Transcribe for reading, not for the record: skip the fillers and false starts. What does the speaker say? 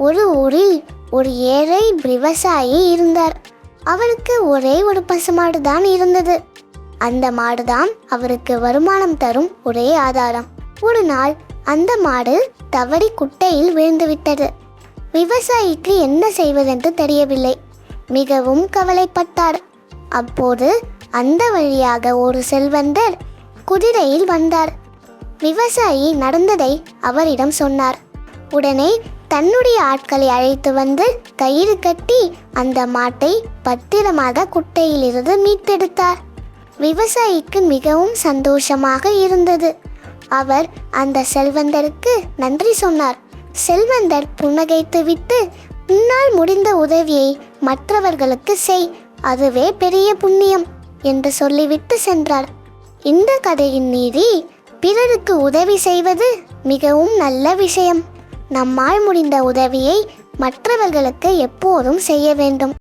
ஒரு ஊரில் ஒரு ஏழை விவசாயி இருந்தார். அவருக்கு ஒரே ஒரு பசுமாடு தான் இருந்தது. அந்த மாடுதான் அவருக்கு வருமானம் தரும் ஒரே ஆதாரம். ஒரு நாள் அந்த மாடு தவறி குட்டையில் விழுந்துவிட்டது. விவசாயிக்கு என்ன செய்வதென்று தெரியவில்லை. மிகவும் கவலைப்பட்டார். அப்போது அந்த வழியாக ஒரு செல்வந்தர் குதிரையில் வந்தார். விவசாயி நடந்ததை அவரிடம் சொன்னார். உடனே தன்னுடைய ஆட்களை அழைத்து வந்து கயிறு கட்டி அந்த மாட்டை பத்திரமாக குட்டையிலிருந்து மீட்டெடுத்தார். விவசாயிக்கு மிகவும் சந்தோஷமாக இருந்தது. அவர் அந்த செல்வந்தருக்கு நன்றி சொன்னார். செல்வந்தர் புன்னகைத்துவிட்டு, உன்னால் முடிந்த உதவியை மற்றவர்களுக்கு செய், அதுவே பெரிய புண்ணியம் என்று சொல்லிவிட்டு சென்றார். இந்த கதையின் நீதி, பிறருக்கு உதவி செய்வது மிகவும் நல்ல விஷயம். நம்மால் முடிந்த உதவியை மற்றவர்களுக்கு எப்போதும் செய்ய வேண்டும்.